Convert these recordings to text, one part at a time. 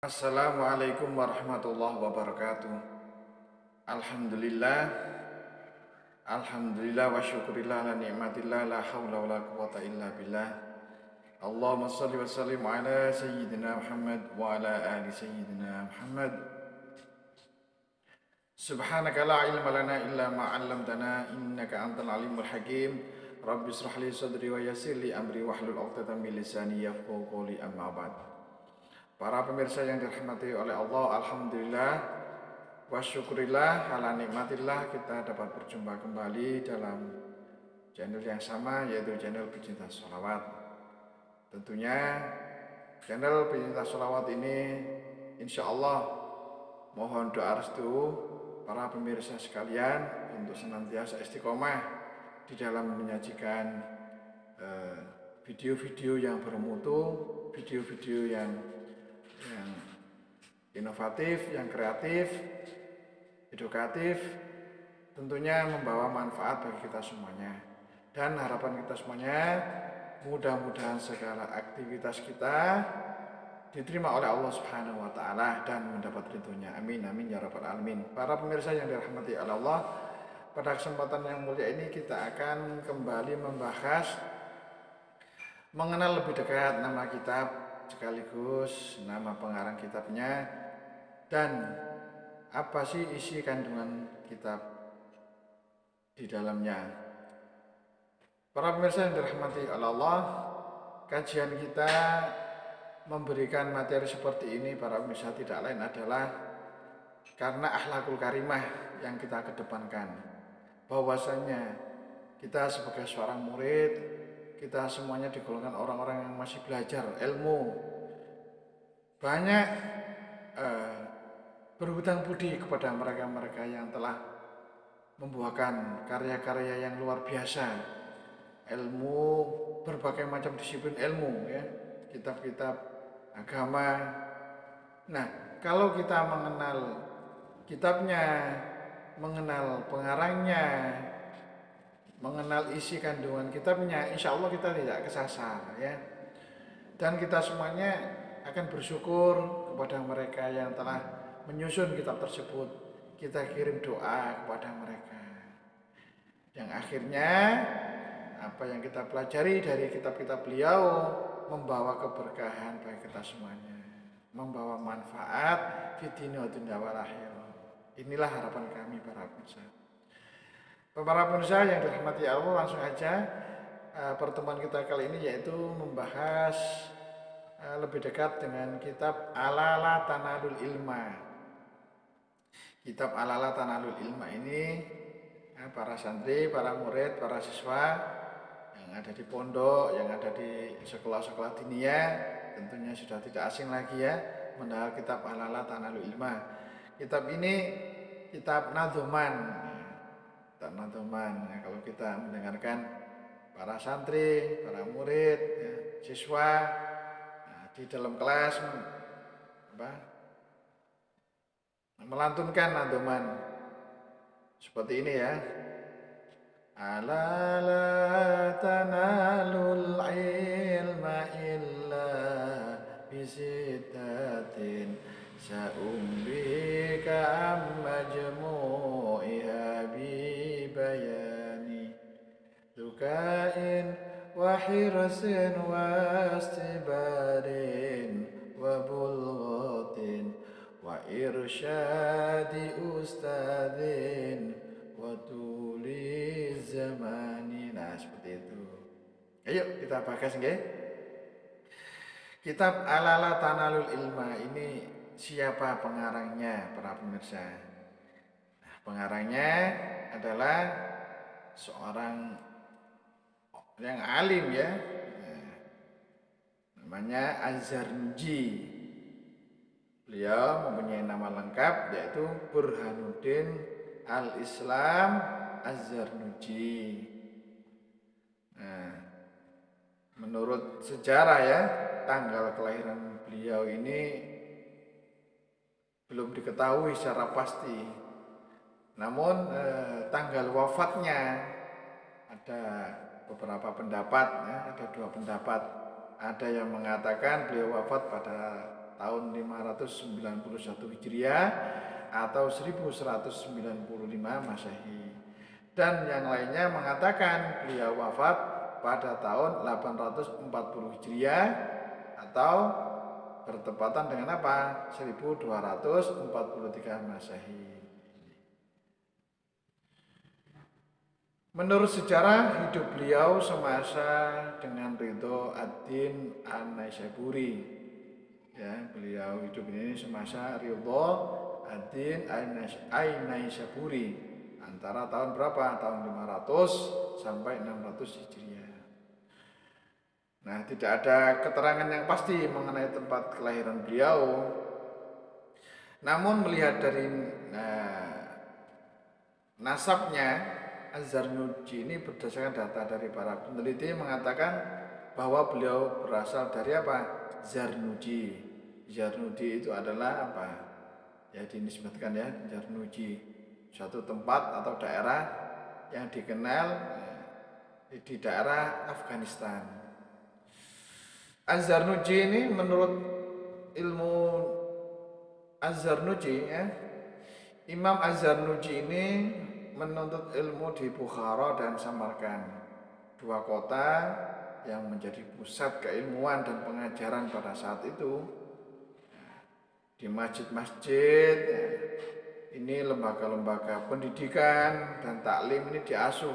Assalamualaikum warahmatullahi wabarakatuh. Alhamdulillah, alhamdulillah wa syukurillah ala ni'matillah la hawla wa la quwata illa billah. Allahumma salli wa sallim ala sayyidina Muhammad wa ala ali sayyidina Muhammad. Subhanaka la ilma lana illa ma 'allamtana innaka antal alimul hakim. Rabbi israh li sadri wa yassir li amri wahlul 'uqdatam min lisani yafqahu qawli amma ba'd. Para pemirsa yang dirahmati oleh Allah, alhamdulillah wa syukurillah ala nikmatillah kita dapat berjumpa kembali dalam channel yang sama, yaitu channel Pecinta Sholawat. Tentunya channel Pecinta Sholawat ini insya Allah mohon doa restu para pemirsa sekalian untuk senantiasa istiqomah di dalam menyajikan video-video yang bermutu, video-video yang inovatif, yang kreatif, edukatif, tentunya membawa manfaat bagi kita semuanya. Dan harapan kita semuanya, mudah-mudahan segala aktivitas kita diterima oleh Allah Subhanahu wa taala dan mendapat ridhonya. Amin amin ya rabbal alamin. Para pemirsa yang dirahmati oleh Allah, pada kesempatan yang mulia ini kita akan kembali membahas mengenal lebih dekat nama kitab sekaligus nama pengarang kitabnya dan apa sih isi kandungan kitab di dalamnya. Para pemirsa yang dirahmati oleh Allah, kajian kita memberikan materi seperti ini para pemirsa tidak lain adalah karena akhlakul karimah yang kita kedepankan, bahwasanya kita sebagai seorang murid, kita semuanya digolongkan orang-orang yang masih belajar ilmu, banyak berhutang budi kepada mereka-mereka yang telah membuahkan karya-karya yang luar biasa, ilmu, berbagai macam disiplin ilmu, ya, kitab-kitab agama. Nah, kalau kita mengenal kitabnya, mengenal pengarangnya, mengenal isi kandungan kitabnya, insya Allah kita tidak kesasar, ya. Dan kita semuanya akan bersyukur kepada mereka yang telah menyusun kitab tersebut. Kita kirim doa kepada mereka, yang akhirnya apa yang kita pelajari dari kitab-kitab beliau membawa keberkahan bagi kita semuanya, membawa manfaat fid dunya wal akhirah. Inilah harapan kami para pemirsa. Para pemirsa yang dirahmati Allah, langsung aja pertemuan kita kali ini yaitu membahas lebih dekat dengan kitab Alala Tanalul Ilma. Kitab Alala Tanalul Ilma ini para santri, para murid, para siswa yang ada di pondok, yang ada di sekolah-sekolah diniyah tentunya sudah tidak asing lagi, ya, mengenal kitab Alala Tanalul Ilma. Kitab ini kitab nadzuman. Teman-teman, ya, kalau kita mendengarkan para santri, para murid, ya, siswa, nah, di dalam kelas melantunkan nadzuman seperti ini, ya. Ala la tanalul ilma illa bisittatin sa'umbika majmu'iha bayani dukain wa hirsin wa istibarin wa bulghatin wa irsyadi ustadin wa tuli zamani. Nah, seperti itu. Ayo kita bahas, nggih. Kitab Alala Tanalul Ilma ini siapa pengarangnya para pemirsa? Nah, pengarangnya adalah seorang yang alim, ya, namanya Az-Zarnuji. Beliau mempunyai nama lengkap yaitu Burhanuddin Al-Islam Az-Zarnuji. Nah, menurut sejarah, ya, tanggal kelahiran beliau ini belum diketahui secara pasti. Namun tanggal wafatnya ada beberapa pendapat, ya, ada dua pendapat. Ada yang mengatakan beliau wafat pada tahun 591 Hijriah atau 1195 Masehi. Dan yang lainnya mengatakan beliau wafat pada tahun 840 Hijriah atau bertepatan dengan apa? 1243 Masehi. Menurut sejarah hidup beliau semasa dengan Ridho ad-Din an-Naisaburi. Ya, beliau hidup ini semasa Ridho ad-Din an-Naisaburi antara tahun berapa? Tahun 500 sampai 600 Hijriah. Nah, tidak ada keterangan yang pasti mengenai tempat kelahiran beliau. Namun melihat dari nasabnya, Az-Zarnuji ini berdasarkan data dari para peneliti mengatakan bahwa beliau berasal dari apa? Zarnuji. Zarnuji itu adalah apa? Ya dinisbatkan ya, Zarnuji, suatu tempat atau daerah yang dikenal di daerah Afghanistan. Az-Zarnuji ini menurut ilmu Az-Zarnuji ya, Imam Az-Zarnuji ini menuntut ilmu di Bukhara dan Samarkand, dua kota yang menjadi pusat keilmuan dan pengajaran pada saat itu. Di masjid-masjid ini lembaga-lembaga pendidikan dan taklim ini diasuh.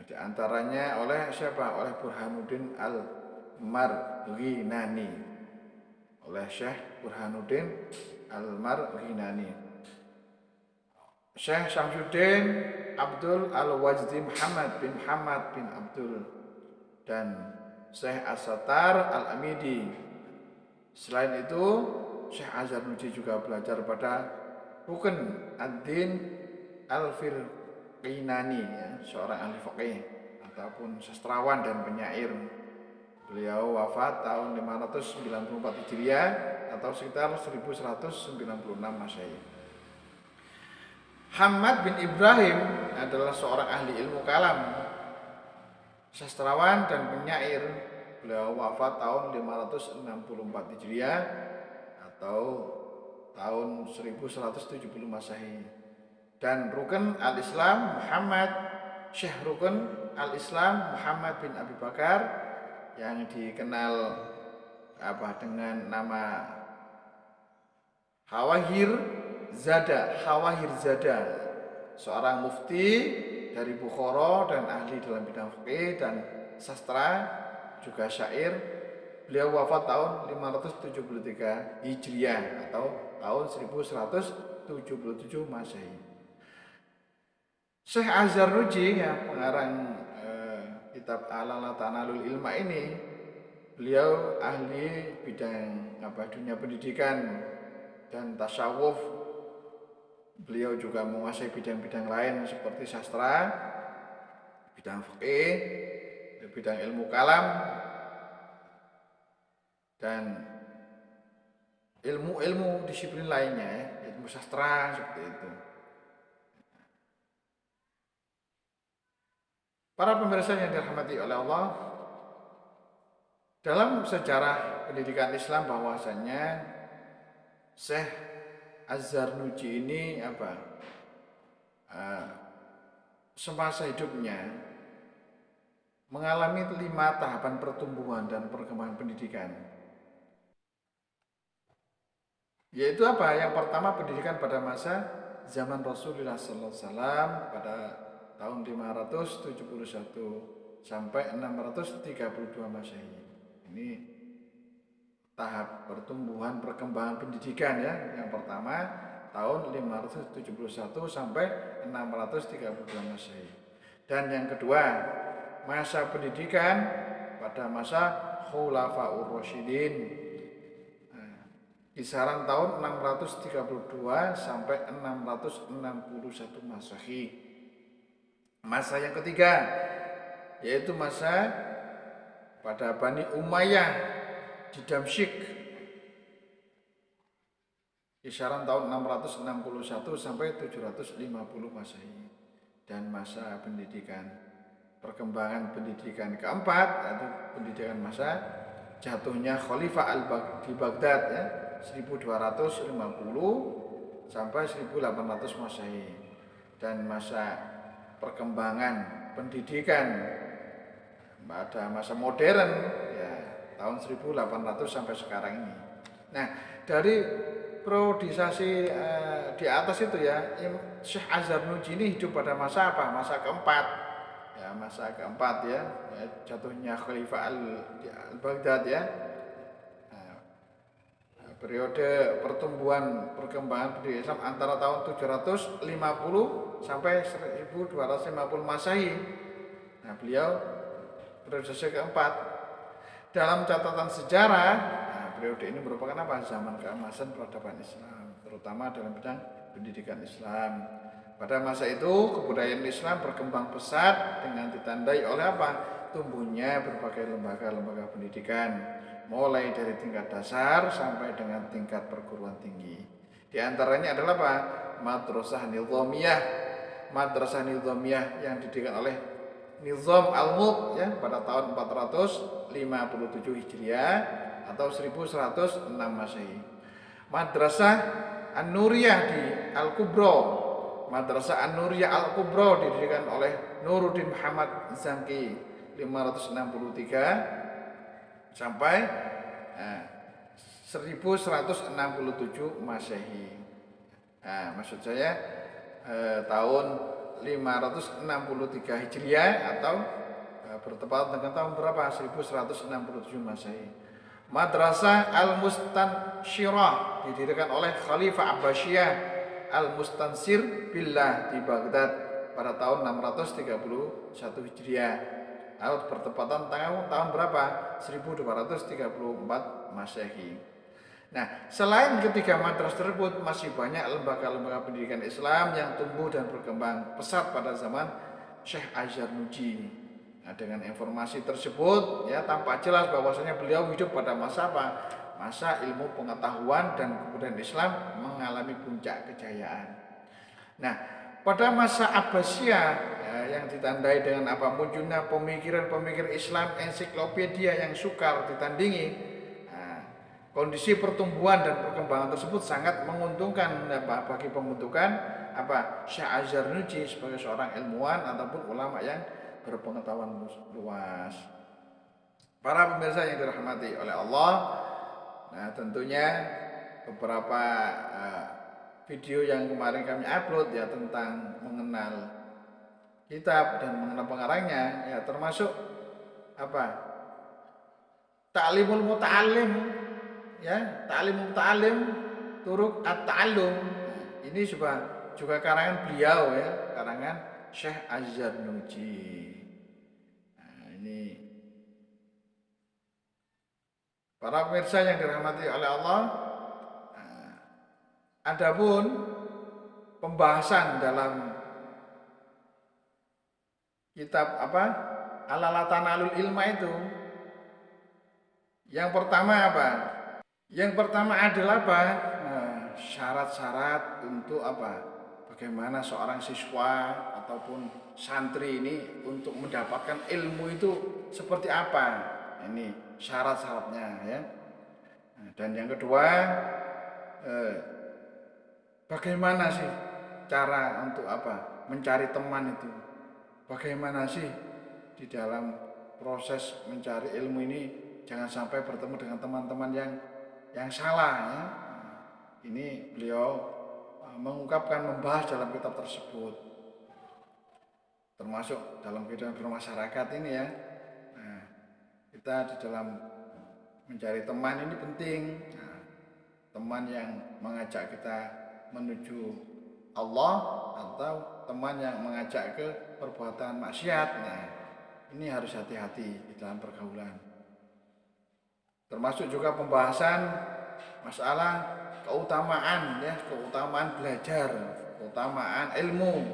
Di antaranya oleh siapa? Oleh Burhanuddin Al-Marghinani. Oleh Syekh Burhanuddin Al-Marghinani. Syekh Syamsuddin Abdul Al-Wajdi Muhammad bin Abdul dan Syekh As-Sattar Al-Amidi. Selain itu, Syekh Az-Zarnuji juga belajar pada Rukn ad-Din Al-Firqinani, ya, seorang ahli fikih ataupun sastrawan dan penyair. Beliau wafat tahun 594 Hijriah atau sekitar 1196 Masehi. Hamad bin Ibrahim adalah seorang ahli ilmu kalam, sastrawan dan penyair. Beliau wafat tahun 564 Hijriah atau tahun 1170 Masehi. Dan Rukn al-Islam Muhammad, Syekh Rukn al-Islam Muhammad bin Abi Bakar yang dikenal dengan nama Hawahir Zada, seorang mufti dari Bukhara dan ahli dalam bidang fikih dan sastra, juga syair. Beliau wafat tahun 573 Hijriah atau tahun 1177 Masehi. Syekh Az-Zarnuji yang pengarang kitab Alala Tanalul Ilma ini, beliau ahli bidang dunia pendidikan dan tasawuf. Beliau juga menguasai bidang-bidang lain seperti sastra, bidang fikih, bidang ilmu kalam, dan ilmu-ilmu disiplin lainnya, ya, ilmu sastra seperti itu. Para pemirsa yang dirahmati oleh Allah, dalam sejarah pendidikan Islam bahwasanya Syekh Az-Zarnuji ini semasa hidupnya mengalami 5 tahapan pertumbuhan dan perkembangan pendidikan. Yaitu apa? Yang pertama, pendidikan pada masa zaman Rasulullah SAW pada tahun 571 sampai 632 Masehi. Ini tahap pertumbuhan perkembangan pendidikan ya. Yang pertama tahun 571 sampai 632 Masehi. Dan yang kedua, masa pendidikan pada masa Khulafaur Rasyidin, kisaran tahun 632 sampai 661 Masehi. Masa yang ketiga yaitu masa pada Bani Umayyah di Damsyik, kisaran tahun 661 sampai 750 Masehi. Dan masa pendidikan perkembangan pendidikan keempat yaitu pendidikan masa jatuhnya Khalifah di Baghdad ya, 1250 sampai 1800 Masehi, dan masa perkembangan pendidikan pada masa modern ya tahun 1800 sampai sekarang ini. Nah, dari periodisasi di atas itu ya, Syekh Az-Zarnuji ini hidup pada masa apa? Masa keempat. Ya, masa keempat ya, jatuhnya Khalifah al-Baghdad ya. Periode pertumbuhan perkembangan pendidikan Islam antara tahun 750 sampai 1250 Masehi. Nah, beliau periode keempat. Dalam catatan sejarah, periode ini merupakan apa? Zaman keemasan peradaban Islam, terutama dalam bidang pendidikan Islam. Pada masa itu, kebudayaan Islam berkembang pesat dengan ditandai oleh apa? Tumbuhnya berbagai lembaga-lembaga pendidikan, mulai dari tingkat dasar sampai dengan tingkat perguruan tinggi. Di antaranya adalah apa? Madrasah Nizamiyah. Madrasah Nizamiyah yang didirikan oleh Nizam al-Mulk ya pada tahun 457 Hijriah atau 1106 Masehi. Madrasah An-Nuriyah di Al-Kubra. Madrasah An-Nuriyah Al-Kubra didirikan oleh Nuruddin Muhammad Zanki 563 sampai 1167 Masehi. Nah, maksud saya tahun 563 Hijriah atau bertepatan dengan tahun berapa? 1167 Masehi. Madrasah Al-Mustansyirah didirikan oleh Khalifah Abbasiyah Al-Mustansir Billah di Baghdad pada tahun 631 Hijriah. Atau bertepatan tahun berapa? 1234 Masehi. Nah, selain ketiga madrasah tersebut, masih banyak lembaga-lembaga pendidikan Islam yang tumbuh dan berkembang pesat pada zaman Syekh Az-Zarnuji. Nah, dengan informasi tersebut, ya tampak jelas bahwasanya beliau hidup pada masa apa? Masa ilmu pengetahuan dan kebudayaan Islam mengalami puncak kejayaan. Nah, pada masa Abbasiyah yang ditandai dengan apa? Munculnya pemikiran-pemikiran Islam ensiklopedia yang sukar ditandingi. Kondisi pertumbuhan dan perkembangan tersebut sangat menguntungkan bagi pembentukan Syekh Az-Zarnuji sebagai seorang ilmuwan ataupun ulama yang berpengetahuan luas. Para pemirsa yang dirahmati oleh Allah, nah tentunya beberapa video yang kemarin kami upload ya tentang mengenal kitab dan mengenal pengarangnya ya, termasuk Ta'limul Muta'allim ya, Ta'limul Muta'allim Turuk At-Ta'allum. Ini juga karangan beliau ya, karangan Syekh Az-Zarnuji. Nah, ini para pemirsa yang dirahmati oleh Allah, adapun pembahasan dalam kitab Al-Latanalul Ilma itu, yang pertama Yang pertama adalah syarat-syarat untuk bagaimana seorang siswa ataupun santri ini untuk mendapatkan ilmu itu seperti apa? Ini syarat-syaratnya ya. Dan yang kedua, bagaimana sih cara untuk mencari teman itu? Bagaimana sih di dalam proses mencari ilmu ini jangan sampai bertemu dengan teman-teman yang salah ya. Ini beliau membahas dalam kitab tersebut, termasuk dalam kehidupan bermasyarakat ini ya. Nah, kita di dalam mencari teman ini penting. Nah, teman yang mengajak kita menuju Allah atau teman yang mengajak ke perbuatan maksiat. Nah, ini harus hati-hati di dalam pergaulan. Termasuk juga pembahasan masalah keutamaan belajar, keutamaan ilmu.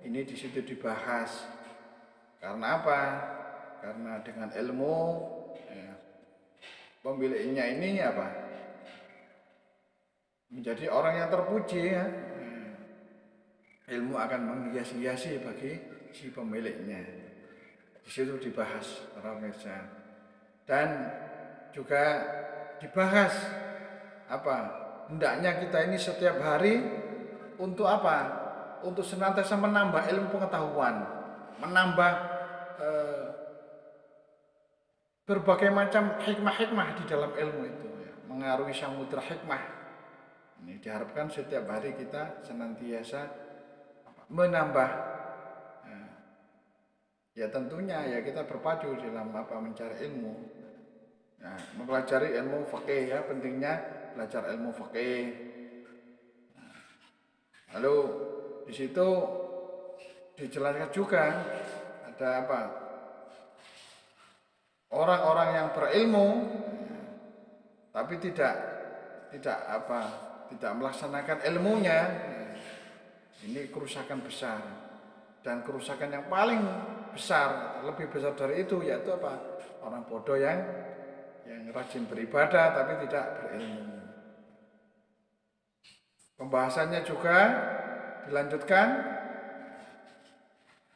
Ini di situ dibahas. Karena apa? Karena dengan ilmu pemiliknya ini menjadi orang yang terpuji ya. Ilmu akan menghiasi-hiasi bagi si pemiliknya. Di situ dibahas para pemirsa. Dan juga dibahas apa hendaknya kita ini setiap hari untuk apa? Untuk senantiasa menambah ilmu pengetahuan, menambah eh, berbagai macam hikmah-hikmah di dalam ilmu itu ya, mengarungi samudra hikmah. Ini diharapkan setiap hari kita senantiasa menambah. Ya tentunya ya kita berpacu dalam mencari ilmu. Nah, mempelajari ilmu fikih ya, pentingnya belajar ilmu fikih. Lalu di situ dijelaskan juga ada apa? Orang-orang yang berilmu tapi tidak melaksanakan ilmunya, ini kerusakan besar. Dan kerusakan yang paling besar, lebih besar dari itu yaitu apa? Orang bodoh yang rajin beribadah tapi tidak berilmu. Pembahasannya juga dilanjutkan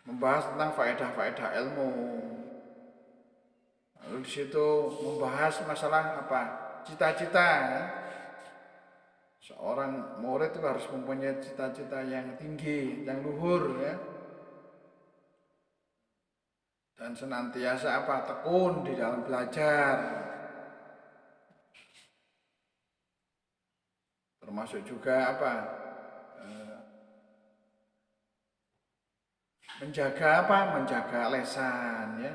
membahas tentang faedah-faedah ilmu. Lalu di situ membahas masalah apa? Cita-cita. Ya. Seorang murid itu harus mempunyai cita-cita yang tinggi, yang luhur ya. Dan senantiasa tekun di dalam belajar. Termasuk juga menjaga lesan ya.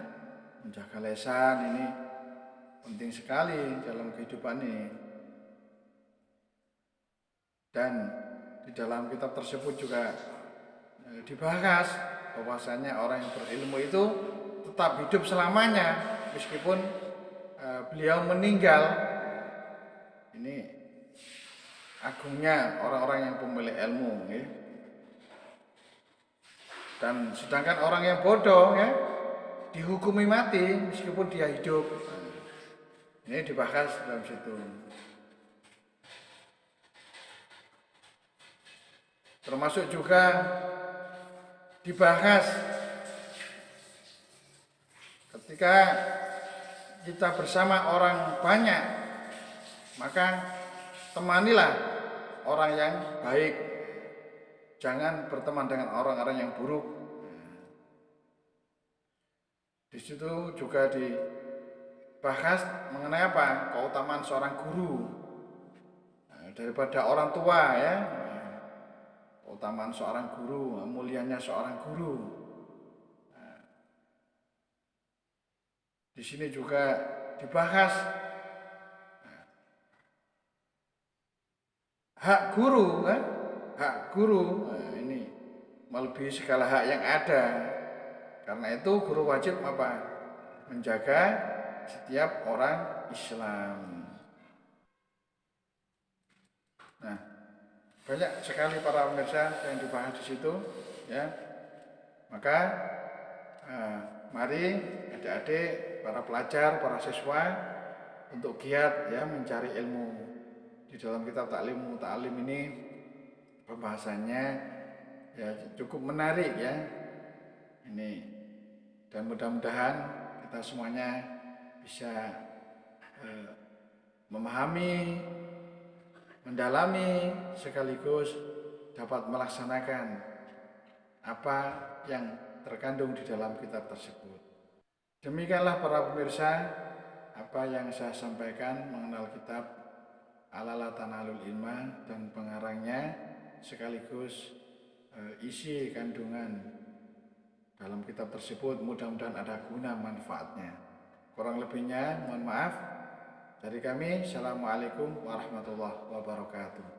Menjaga lesan ini penting sekali dalam kehidupan ini. Dan di dalam kitab tersebut juga dibahas bahwasanya orang yang berilmu itu tetap hidup selamanya meskipun beliau meninggal. Ini agungnya orang-orang yang pemilik ilmu ya. Dan sedangkan orang yang bodoh ya dihukumi mati meskipun dia hidup. Ini dibahas dalam situ. Termasuk juga dibahas ketika kita bersama orang banyak, maka temanilah orang yang baik. Jangan berteman dengan orang-orang yang buruk. Di situ juga dibahas mengenai apa? Keutamaan seorang guru daripada orang tua ya. Keutamaan seorang guru, mulianya seorang guru. Di sini juga dibahas hak guru kan? Hak guru ini melebihi segala hak yang ada. Karena itu guru wajib menjaga setiap orang Islam. Nah, banyak sekali para pemirsa yang dibahas di situ ya. Maka mari adik-adik, para pelajar, para siswa untuk giat ya mencari ilmu. Di dalam kitab Ta'lim ini pembahasannya ya cukup menarik ya. Ini dan mudah-mudahan kita semuanya bisa memahami, mendalami sekaligus dapat melaksanakan apa yang terkandung di dalam kitab tersebut. Demikianlah para pemirsa apa yang saya sampaikan mengenal kitab Alala Tanalul Ilma dan pengarangnya sekaligus isi kandungan dalam kitab tersebut. Mudah-mudahan ada guna manfaatnya. Kurang lebihnya mohon maaf dari kami. Assalamualaikum warahmatullahi wabarakatuh.